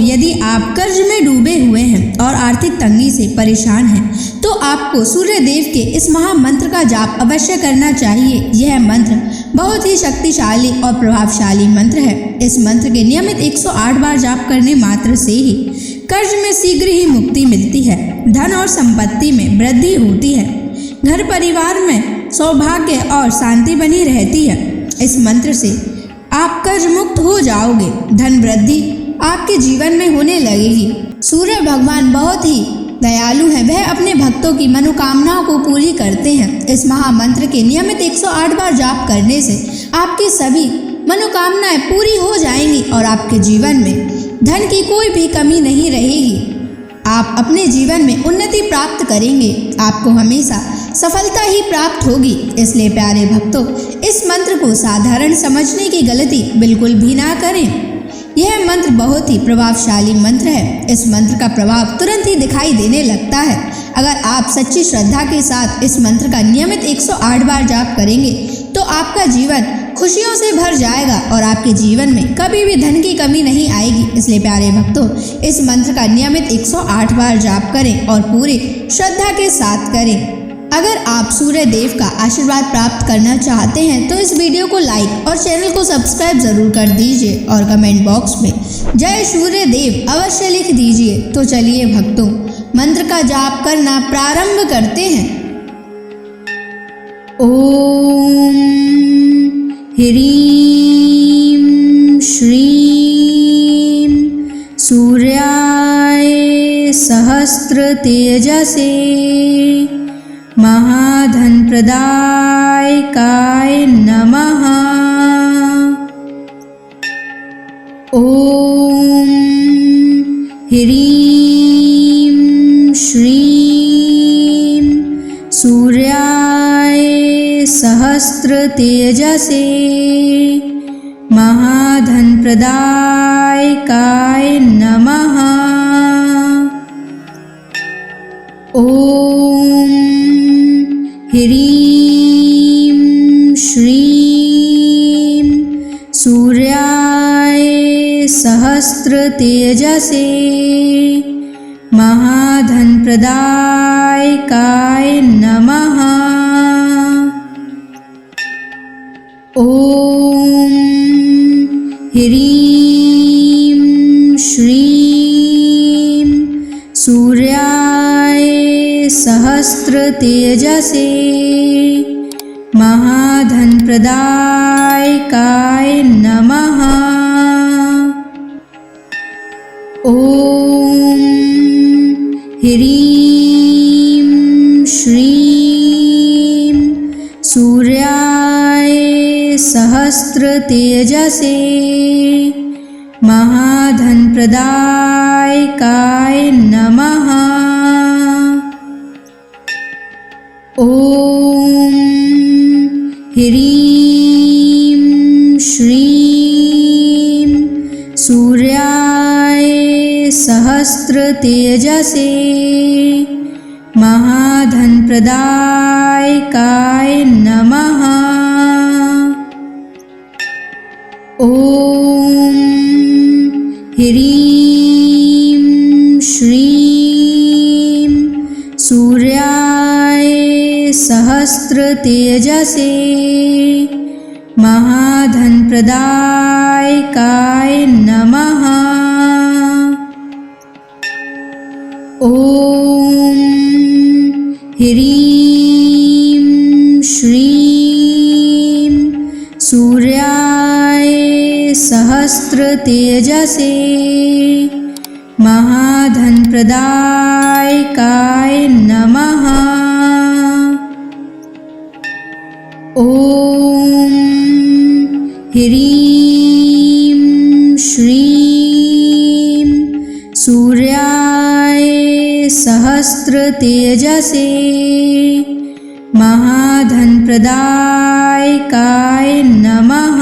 यदि आप कर्ज में डूबे हुए हैं और आर्थिक तंगी से परेशान हैं, तो आपको सूर्य देव के इस महामंत्र का जाप अवश्य करना चाहिए। यह मंत्र बहुत ही शक्तिशाली और प्रभावशाली मंत्र है। इस मंत्र के नियमित 108 बार जाप करने मात्र से ही कर्ज में शीघ्र ही मुक्ति मिलती है, धन और संपत्ति में वृद्धि होती है, घर परिवार में सौभाग्य और शांति बनी रहती है। इस मंत्र से आप कर्ज मुक्त हो जाओगे, धन वृद्धि आपके जीवन में होने लगेगी। सूर्य भगवान बहुत ही दयालु हैं, वह अपने भक्तों की मनोकामनाओं को पूरी करते हैं। इस महामंत्र के नियमित 108 बार जाप करने से आपकी सभी मनोकामनाएं पूरी हो जाएंगी और आपके जीवन में धन की कोई भी कमी नहीं रहेगी। आप अपने जीवन में उन्नति प्राप्त करेंगे, आपको हमेशा सफलता ही प्राप्त होगी। इसलिए प्यारे भक्तों, इस मंत्र को साधारण समझने की गलती बिल्कुल भी ना करें। यह मंत्र बहुत ही प्रभावशाली मंत्र है। इस मंत्र का प्रभाव तुरंत ही दिखाई देने लगता है। अगर आप सच्ची श्रद्धा के साथ इस मंत्र का नियमित 108 बार जाप करेंगे तो आपका जीवन खुशियों से भर जाएगा और आपके जीवन में कभी भी धन की कमी नहीं आएगी। इसलिए प्यारे भक्तों, इस मंत्र का नियमित 108 बार जाप करें और पूरी श्रद्धा के साथ करें। अगर आप सूर्य देव का आशीर्वाद प्राप्त करना चाहते हैं तो इस वीडियो को लाइक और चैनल को सब्सक्राइब जरूर कर दीजिए और कमेंट बॉक्स में जय सूर्य देव अवश्य लिख दीजिए। तो चलिए भक्तों, मंत्र का जाप करना प्रारंभ करते हैं। ओम ह्रीं श्रीं सूर्याय सहस्र तेजसे महाधन प्रदायकाय नमः। ओम ह्रीं श्रीं सूर्याय सहस्र तेजसे महाधन प्रदायकाय नमः। ओम ह्रीं श्रीं सूर्याय सहस्र तेजसे महाधन प्रदायकाय नमः। ओम ह्रीं श्रीं सूर्याय सहस्र तेजसे महाधन प्रदायकाय नमः। ओम ह्रीं श्रीं सूर्याय सहस्र तेजसे महाधन प्रदायकाय नमः। ओम ह्रीं श्रीं सूर्याय सहस्र तेजसे महाधन प्रदायकाय नमः। ओम ह्रीं श्रीं सूर्याय सहस्र तेजसे महाधन प्रदायकाय नमः। ओम ह्रीं श्रीं सूर्याय सहस्र तेजसे महाधन प्रदायकाय नमः। ओम ह्रीं श्रीं सूर्याय सहस्र तेजसे महाधन प्रदायकाय नमः।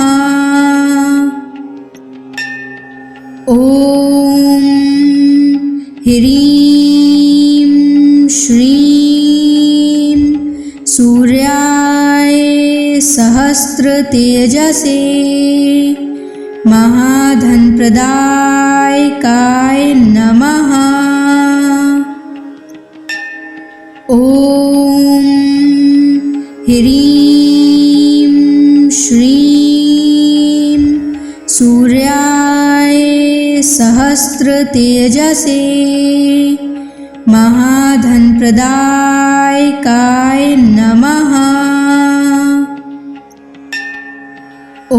ओम ह्रीं श्रीं सूर्याय सहस्र तेजसे महाधनप्रदायकाय नमः। ॐ ह्रीं श्रीं सूर्याय सहस्रतेजसे महाधनप्रदायकाय नमः। ॐ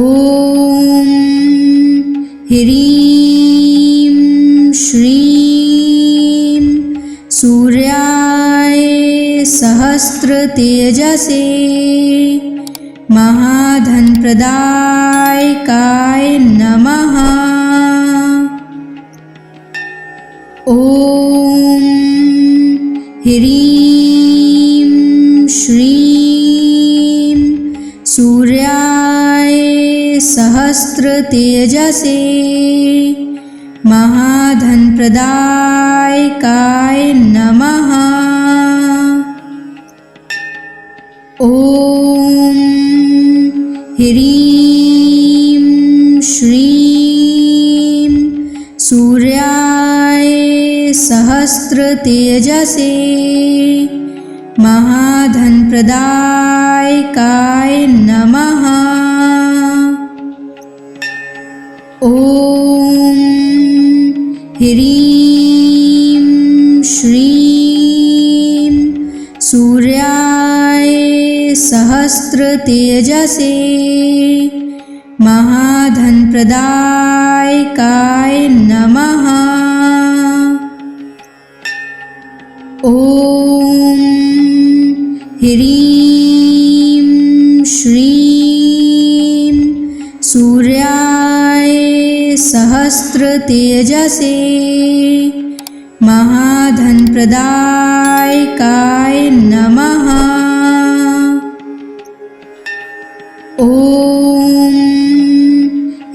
ह्रीं श्रीं सूर्याय सहस्रतेजसे महाधनप्रदायकाय नमः। ॐ ह्रीं श्रीं सूर्याय सहस्रतेजसे महाधनप्रदायकाय नमः। ॐ ह्रीं श्रीं सूर्याय सहस्रतेजसे महाधनप्रदायकाय नमः। ॐ ह्रीं श्रीं सूर्याय सहस्रतेजसे महाधनप्रदायकाय नमः। ॐ ह्रीं श्रीं सूर्याय सहस्रतेजसे महाधनप्रदायकाय नमः। ॐ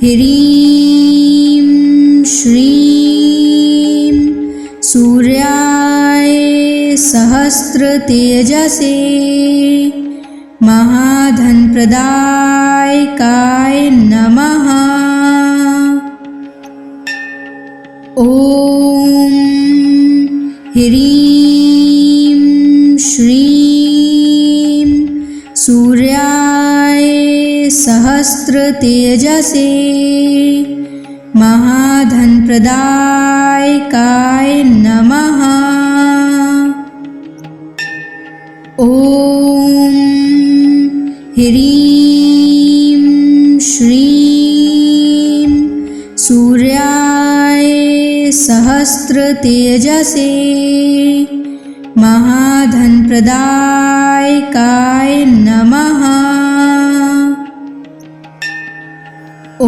ह्रीं श्रीं सूर्याय सहस्रतेजसे महाधनप्रदायकाय नमः। ॐ ह्रीं श्रीं सूर्याय सहस्रतेजसे महाधनप्रदायकाय नमः। ॐ ह्रीं श्रीं सूर्याय सहस्रतेजसे महाधनप्रदायकाय नमः। ॐ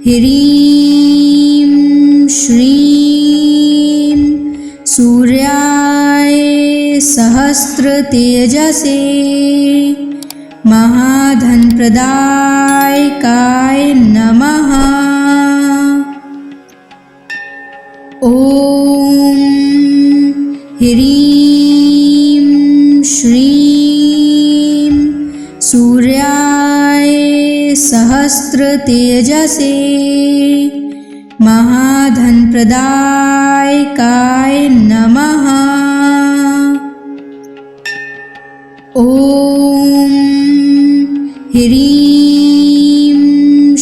ह्रीं श्रीं सूर्याय सहस्रतेजसे महाधनप्रदायकाय नमः। ॐ ह्रीं श्रीं सूर्याय सहस्रतेजसे महाधनप्रदायकाय नमः। ॐ ह्रीं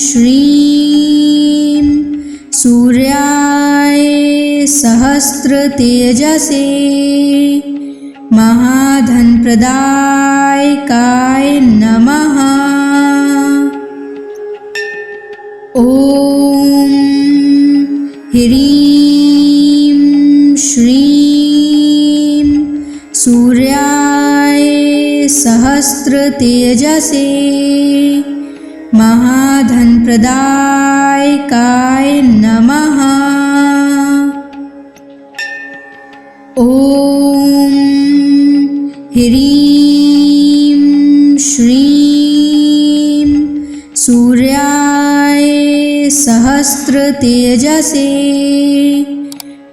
श्रीं सूर्याय सहस्रतेजसे महाधनप्रदायकाय नमः। ॐ ह्रीं श्रीं सूर्याय सहस्रतेजसे महाधनप्रदायकाय नमः। ॐ ह्रीं श्रीं सूर्याय सहस्रतेजसे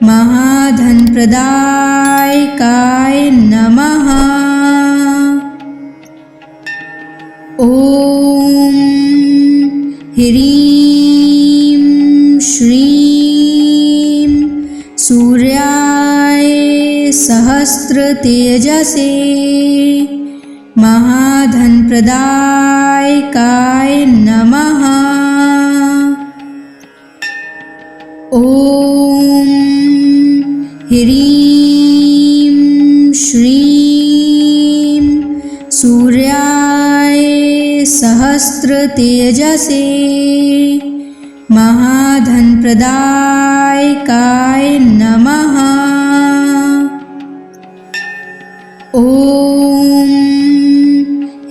महाधनप्रदायकाय नमः। ॐ ह्रीं श्रीं सूर्याय सहस्रतेजसे महाधनप्रदायकाय नमः। ॐ ह्रीं श्रीं सूर्याय सहस्रतेजसे महाधनप्रदायकाय नमः। ॐ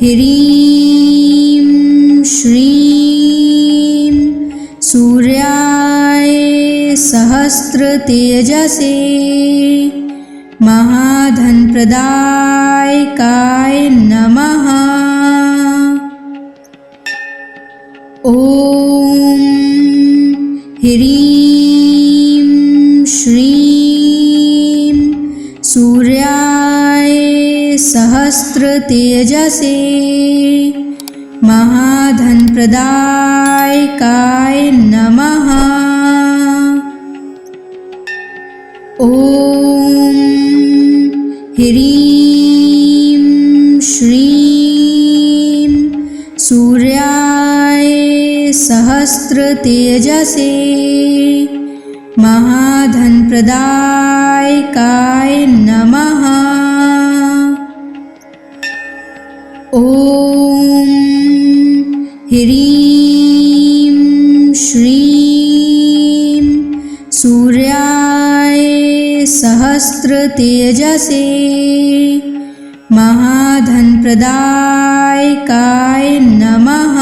ह्रीं श्रीं सूर्याय सहस्रतेजसे महाधनप्रदायकाय नमः। ॐ ह्रीं श्रीं सूर्याय सहस्रतेजसे महाधनप्रदायकाय नमः। ॐ ह्रीं श्रीं सूर्याय सहस्रतेजसे महाधनप्रदायकाय नमः। ॐ ह्रीं श्रीं सूर्याय सहस्रतेजसे महाधनप्रदायकाय नमः।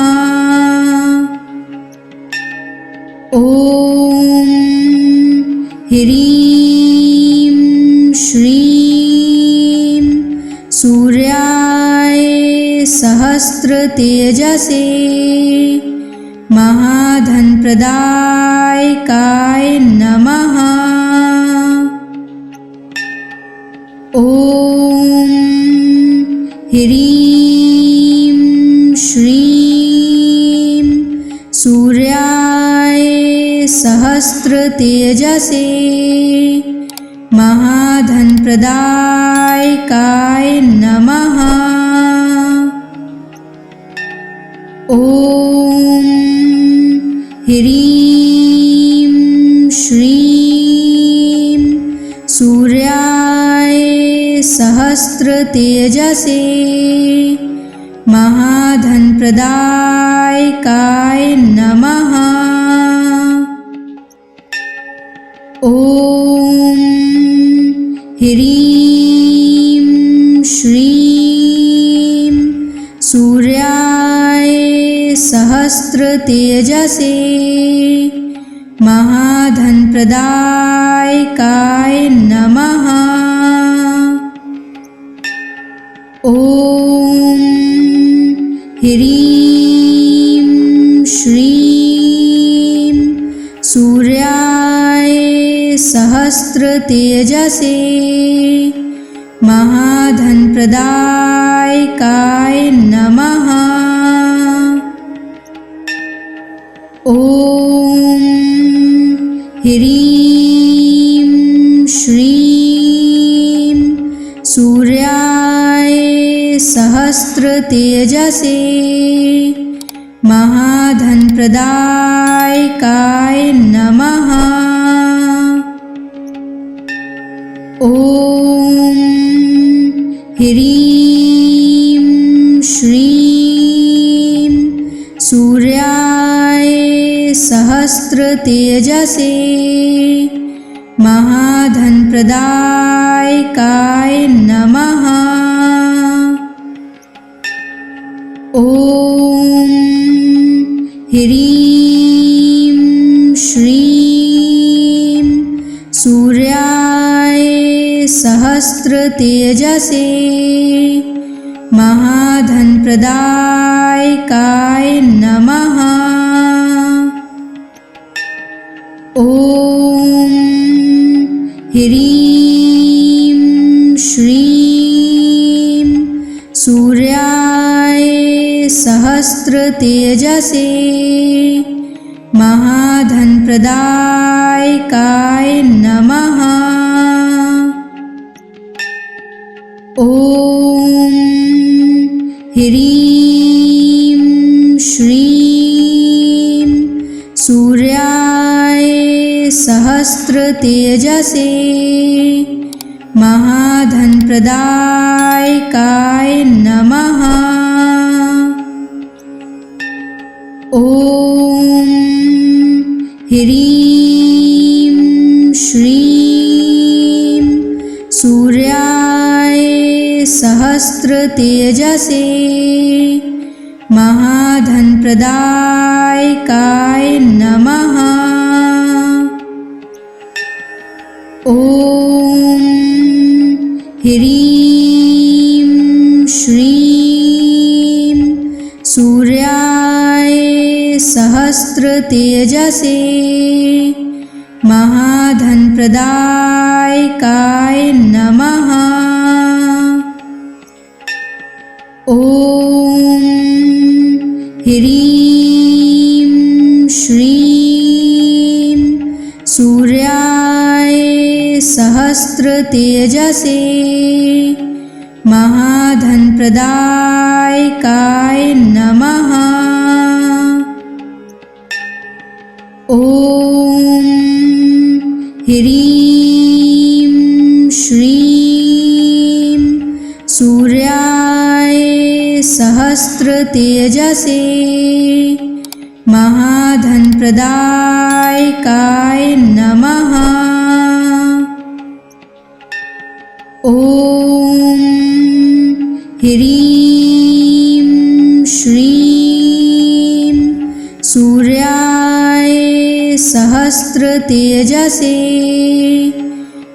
ॐ ह्रीं श्रीं सूर्याय सहस्रतेजसे महाधनप्रदायकाय नमः। ॐ ह्रीं श्रीं सूर्याय सहस्रतेजसे महाधनप्रदायकाय नमः। ॐ ह्रीं श्रीं सूर्याय सहस्रतेजसे महाधनप्रदायकाय नमः। ॐ ह्रीं श्रीं सूर्याय सहस्रतेजसे महाधनप्रदायकाय नमः। ॐ ह्रीं श्रीं सूर्याय सहस्रतेजसे महाधनप्रदायकाय नमः। ॐ ह्रीं श्रीं सूर्याय सहस्रतेजसे महाधनप्रदायकाय नमः। ॐ ह्रीं श्रीं सूर्याय सहस्रतेजसे महाधनप्रदायकाय नमः। ॐ ह्रीं श्रीं सूर्याय सहस्रतेजसे महाधनप्रदायकाय नमः। ॐ ह्रीं श्रीं सूर्याय सहस्त्रतेजसे महाधनप्रदायकाय नमः। ॐ ह्रीं श्रीं सूर्याय सहस्त्रतेजसे महाधनप्रदायकाय नमः। ॐ ह्रीं श्रीं सूर्याय सहस्त्रतेजसे महाधनप्रदायकाय नमः। ॐ ह्रीं श्रीं सूर्याय सहस्त्रतेजसे महाधनप्रदायकाय नमः। ॐ ह्रीं श्रीं सूर्याय सहस्त्रतेजसे महाधनप्रदायकाय नमः। ॐ ह्रीं श्रीं सूर्याय सहस्त्रतेजसे महाधनप्रदायकाय नमः। ॐ ह्रीं श्रीं सूर्याय सहस्त्रतेजसे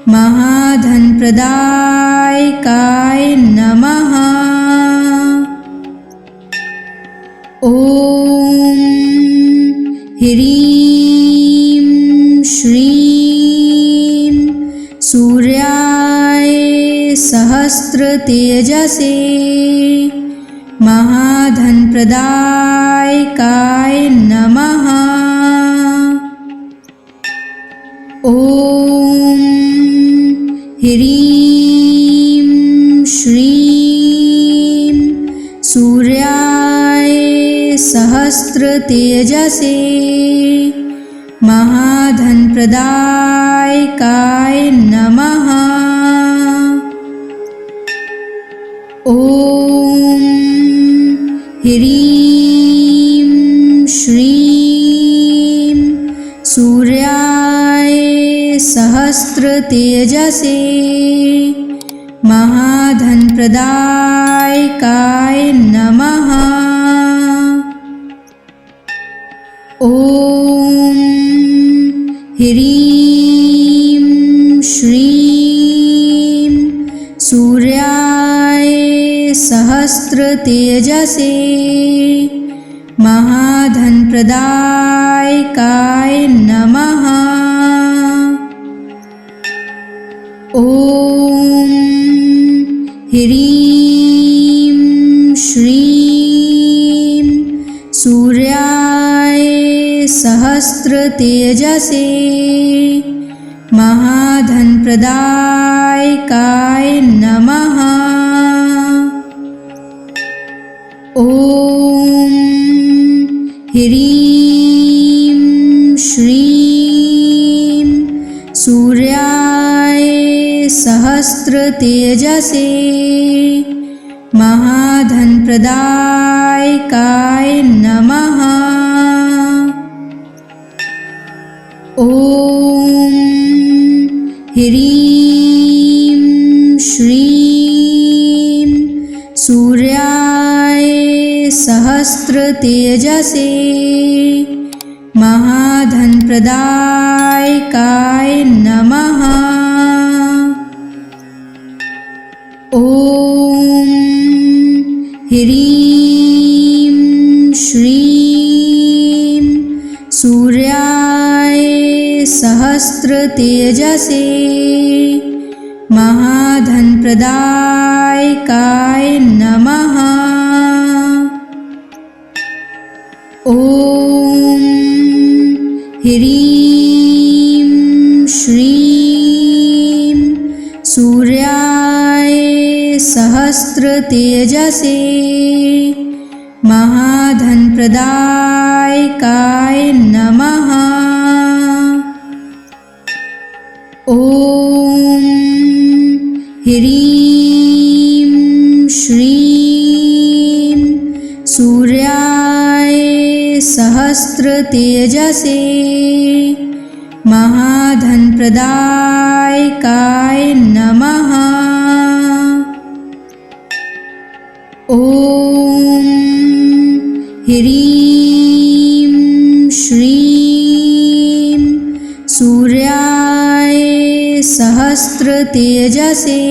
महाधनप्रदायकाय नमः। ॐ ह्रीं श्रीं सूर्याय सहस्त्रतेजसे महाधनप्रदायकाय नमः। ॐ ह्रीं श्रीं सूर्याय सहस्त्रतेजसे महाधनप्रदायकाय नमः। ॐ ह्रीं श्रीं सूर्याय सहस्त्रतेजसे महाधनप्रदायकाय नमः। ॐ ह्रीं श्रीं सूर्याय सहस्त्रतेजसे महाधनप्रदायकाय नमः। ॐ ह्रीं श्रीं सूर्याय सहस्त्रतेजसे महाधनप्रदायकाय नमः। ॐ ह्रीं श्रीं सूर्याय सहस्त्रतेजसे महाधनप्रदायकाय नमः। ॐ ह्रीं श्रीं सूर्याय सहस्त्रतेजसे महाधनप्रदायकाय नमः। ॐ ह्रीं श्रीं सूर्याय सहस्त्रतेजसे महाधनप्रदायकाय नमः। सहस्रतेजसे महाधनप्रदायकाय नमः। ॐ ह्रीं श्रीं सूर्याय सहस्रतेजसे महाधनप्रदायकाय नमः। ॐ ह्रीं श्रीं सूर्याय सहस्रतेजसे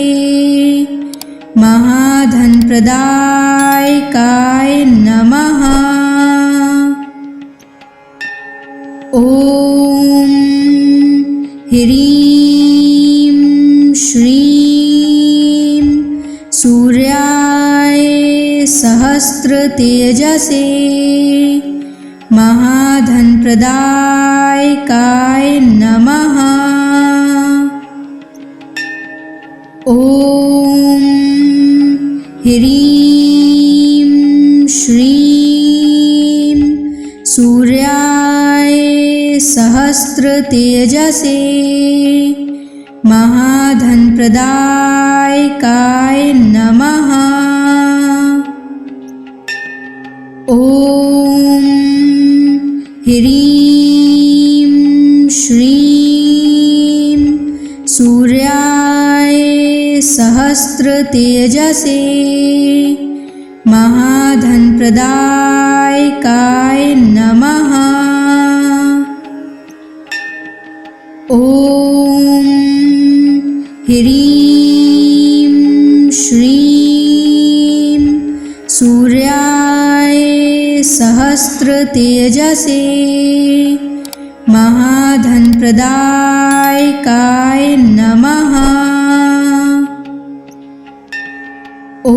महाधनप्रदायकाय नमः। ॐ ह्रीं श्रीं सूर्याय सहस्रतेजसे महाधनप्रदायकाय नमः। ॐ ह्रीं श्रीं सूर्याय सहस्रतेजसे महाधनप्रदायकाय नमः। ॐ ह्रीं श्रीं सूर्याय सहस्रतेजसे महाधनप्रदायकाय नमः। ॐ ह्रीं श्रीं सूर्याय सहस्रतेजसे महाधनप्रदायकाय नमः। ॐ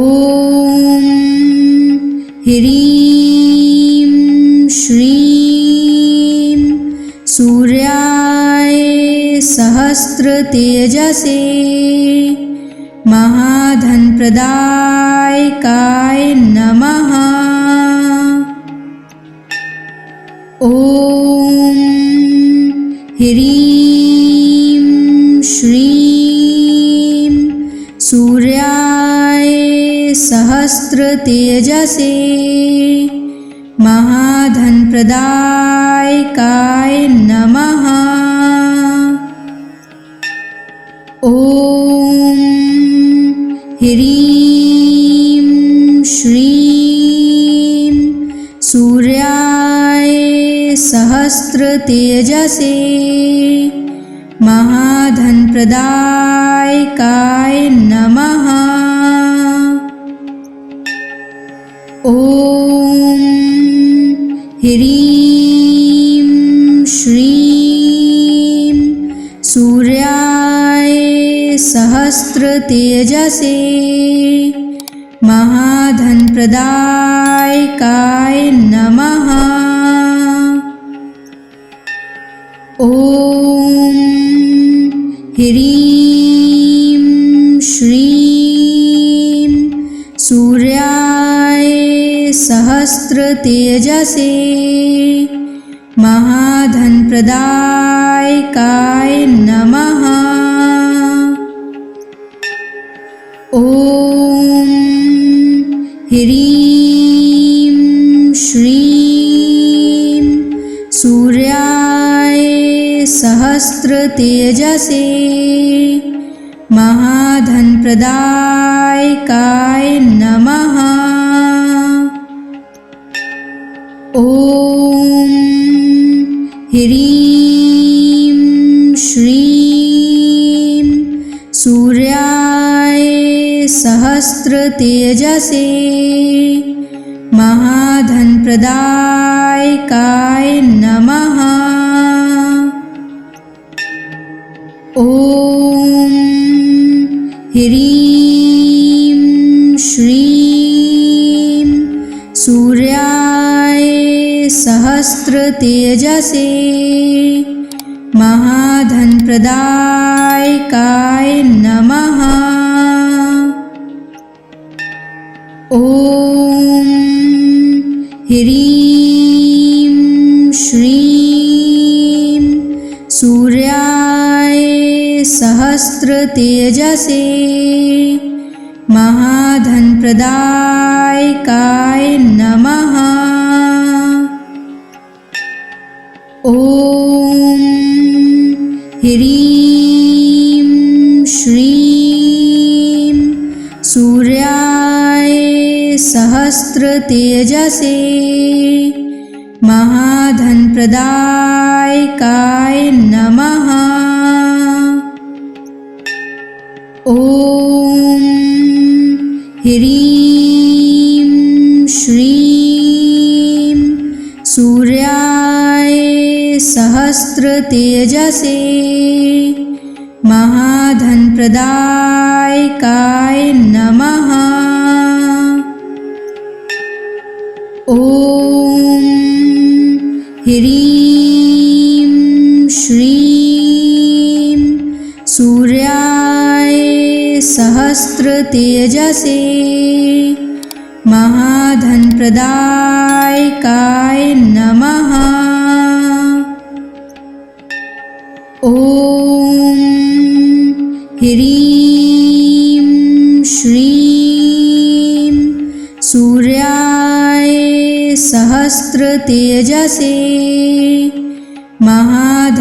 ह्रीं श्रीं सूर्याय सहस्रतेजसे महाधनप्रदायकाय नमः। ॐ ह्रीं श्रीं सूर्याय सहस्रतेजसे महाधनप्रदायकाय नमः। ॐ ह्रीं श्रीं सूर्याय सहस्रतेजसे महाधनप्रदायकाय नमः। ॐ ह्रीं श्रीं सूर्याय सहस्रतेजसे महाधनप्रदायकाय नमः। ॐ ह्रीं श्रीं सूर्याय सहस्रतेजसे महाधनप्रदायकाय नमः। ॐ ह्रीं श्रीं सूर्याय सहस्रतेजसे महाधनप्रदायकाय नमः। ॐ ह्रीं श्रीं सूर्याय सहस्रतेजसे महाधनप्रदायकाय नमः। ॐ ह्रीं श्रीं सूर्याय सहस्रतेजसे महाधनप्रदायकाय नमः। ॐ ह्रीं श्रीं सूर्याय सहस्रतेजसे महाधनप्रदायकाय नमः। ॐ ह्रीं श्रीं सूर्याय सहस्रतेजसे महाधनप्रदायकाय नमः। ॐ ह्रीं श्रीं सूर्याय सहस्रतेजसे महाधनप्रदायकाय नमः। ॐ ह्रीं श्रीं सूर्याय सहस्रतेजसे महाधनप्रदायकाय नमः। ॐ ह्रीं श्रीं सूर्याय सहस्रतेजसे महाधनप्रदायकाय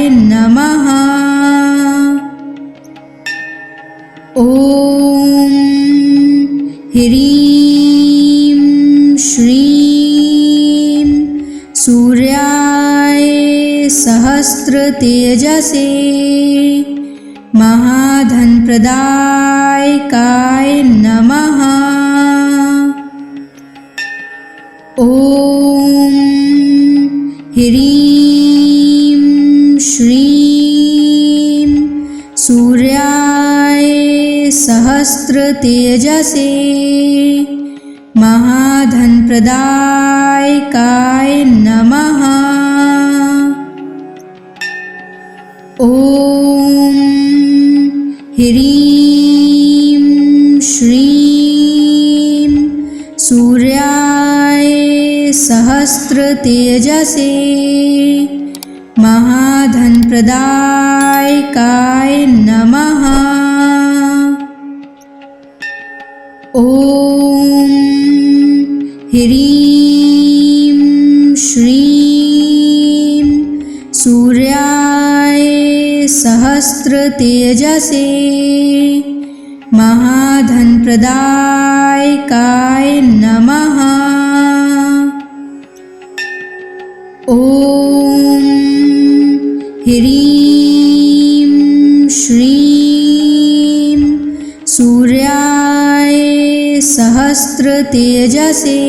नमः। ॐ ह्रीं श्रीं सूर्याय सहस्रतेजसे महाधनप्रदायकाय नमः। ॐ ह्रीं श्रीं सूर्याय सहस्रतेजसे महाधनप्रदायकाय नमः। ॐ ह्रीं श्रीं सूर्याय सहस्रतेजसे महाधनप्रदायकाय नमः। ॐ ह्रीं श्रीं सूर्याय सहस्रतेजसे महाधनप्रदायकाय नमः। ॐ ह्रीं श्रीं सूर्याय सहस्रतेजसे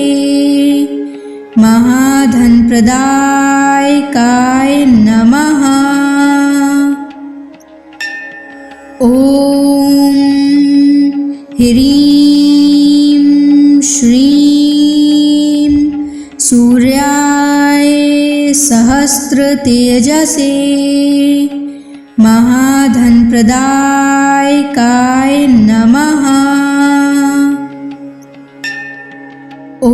महाधनप्रदायकाय नमः। ॐ ह्रीं श्रीं सूर्याय सहस्रतेजसे महाधनप्रदायकाय नमः। ॐ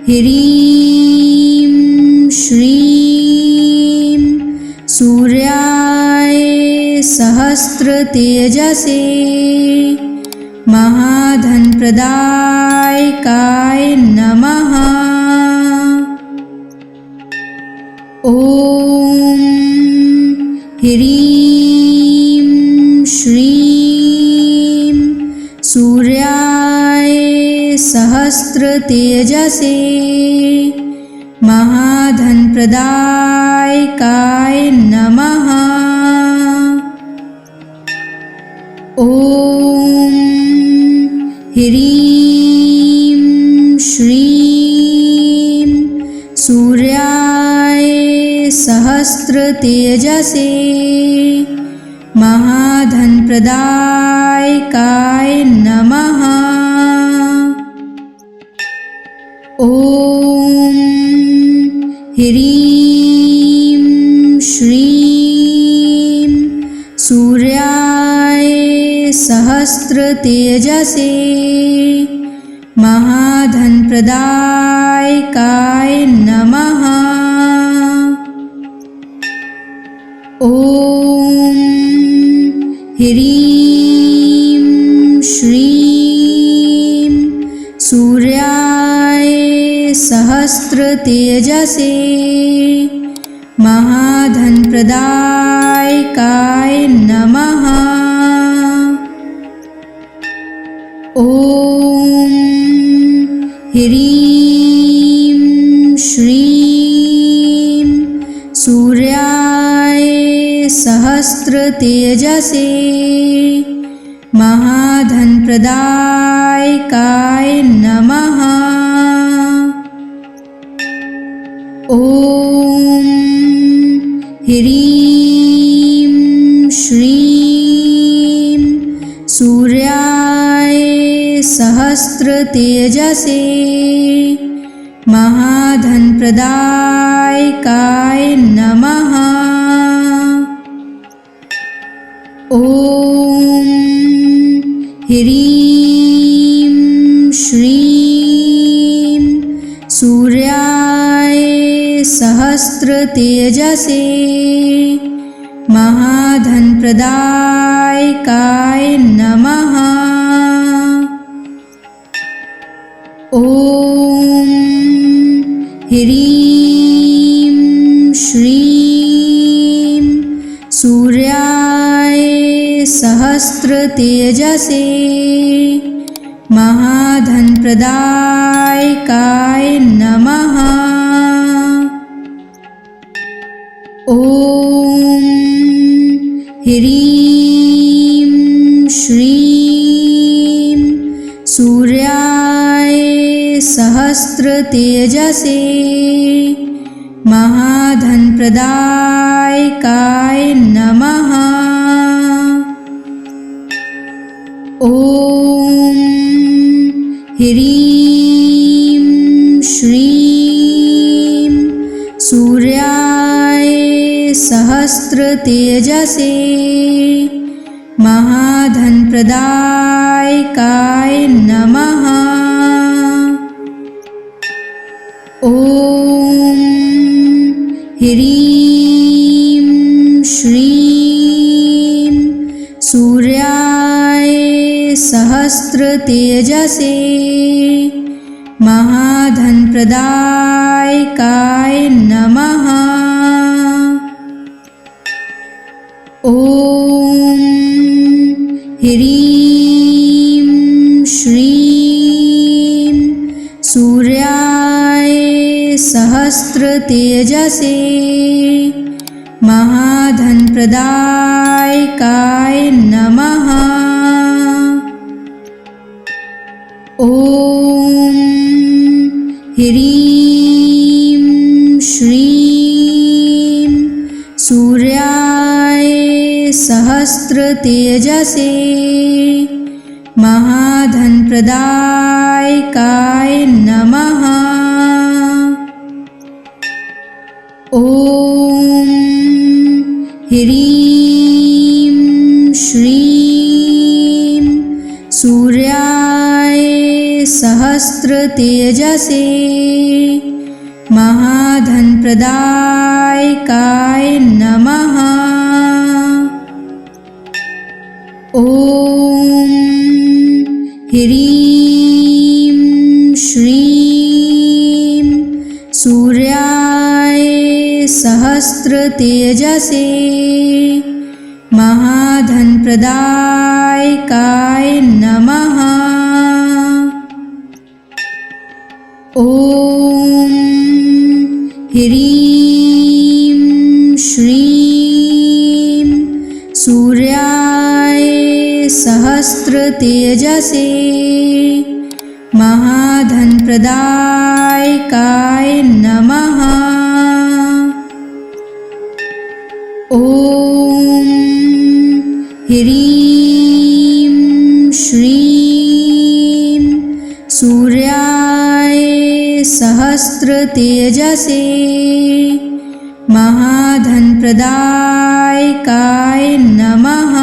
ह्रीं श्रीं सूर्याय सहस्रतेजसे महाधनप्रदायकाय नमः। ॐ ह्रीं श्रीं सूर्याय सहस्रतेजसे महाधनप्रदायकाय नमः। ॐ ह्रीं श्रीं सूर्याय सहस्रतेजसे महाधनप्रदायकाय नमः। ॐ ह्रीं श्रीं सूर्याय सहस्रतेजसे महाधनप्रदायकाय नमः। ॐ ह्रीं श्रीं सूर्याय सहस्रतेजसे महाधनप्रदायकाय नमः। ॐ ह्रीं श्रीं सूर्याय सहस्रतेजसे महाधनप्रदायकाय नमः। ॐ ह्रीं श्रीं सूर्याय सहस्रतेजसे महाधनप्रदायकाय नमः। ॐ ह्रीं श्रीं सूर्याय सहस्रतेजसे महाधनप्रदायकाय नमः। ॐ ह्रीं श्रीं सूर्याय सहस्रतेजसे महाधनप्रदायकाय नमः। ॐ ह्रीं श्रीं सूर्याय सहस्रतेजसे महाधनप्रदायकाय नमः। ॐ ह्रीं श्रीं सूर्याय सहस्रतेजसे महाधनप्रदायकाय नमः। ॐ ह्रीं श्रीं सूर्याय सहस्रतेजसे महाधनप्रदायकाय नमः। ॐ ह्रीं श्रीं सूर्याय सहस्रतेजसे महाधनप्रदायकाय नमः। ॐ ह्रीं श्रीं सूर्याय सहस्रतेजसे महाधनप्रदायकाय नमः। ॐ ह्रीं श्रीं सूर्याय सहस्रतेजसे महाधनप्रदायकाय नमः। ॐ ह्रीं श्रीं सूर्याय सहस्रतेजसे महाधनप्रदायकाय नमः। ॐ ह्रीं श्रीं सूर्याय सहस्रतेजसे महाधनप्रदायकाय नमः। ॐ ह्रीं श्रीं सूर्याय सहस्रतेजसे महाधनप्रदायकाय नमः।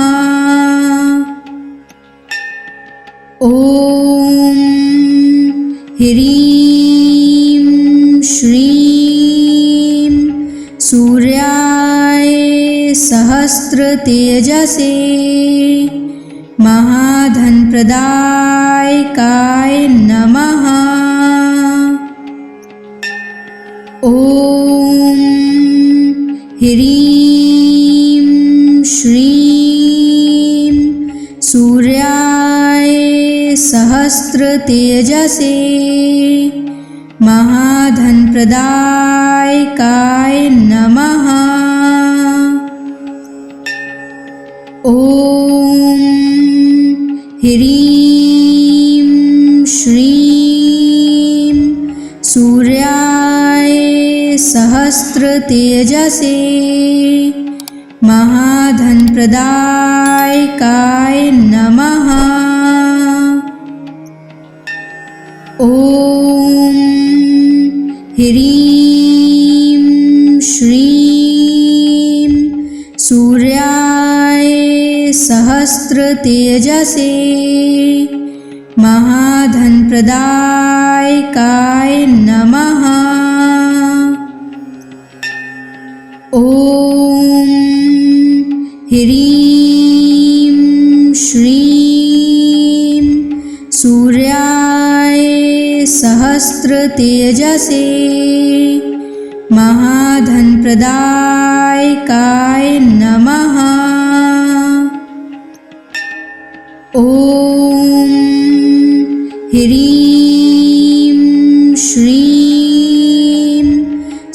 ॐ ह्रीं श्रीं सूर्याय सहस्रतेजसे महाधनप्रदायकाय नमः। ॐ ह्रीं श्रीं सूर्याय सहस्रतेजसे महाधनप्रदायकाय नमः। ॐ ह्रीं श्रीं सूर्याय सहस्रतेजसे महाधनप्रदायकाय नमः। ॐ ह्रीं श्रीं सूर्याय सहस्रतेजसे महाधनप्रदायकाय नमः। ॐ ह्रीं श्रीं सूर्याय सहस्रतेजसे महाधनप्रदायकाय नमः। ॐ ह्रीं श्रीं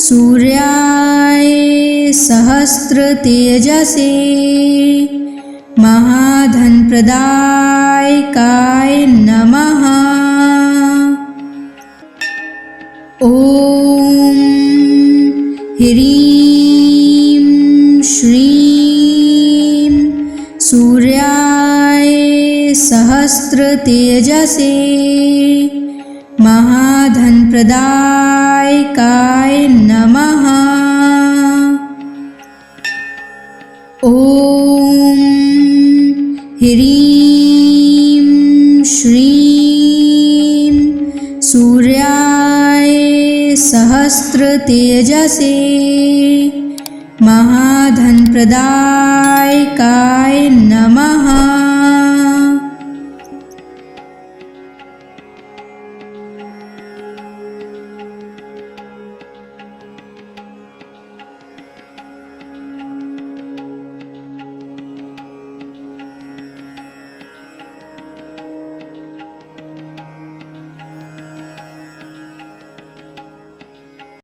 सूर्याय सहस्रतेजसे महाधनप्रदायकाय नमः। ॐ ह्रीं श्रीं सूर्याय सहस्रतेजसे महाधनप्रदायकाय नमः। ॐ ह्रीं श्रीं सूर्याय सहस्रतेजसे महाधनप्रदायकाय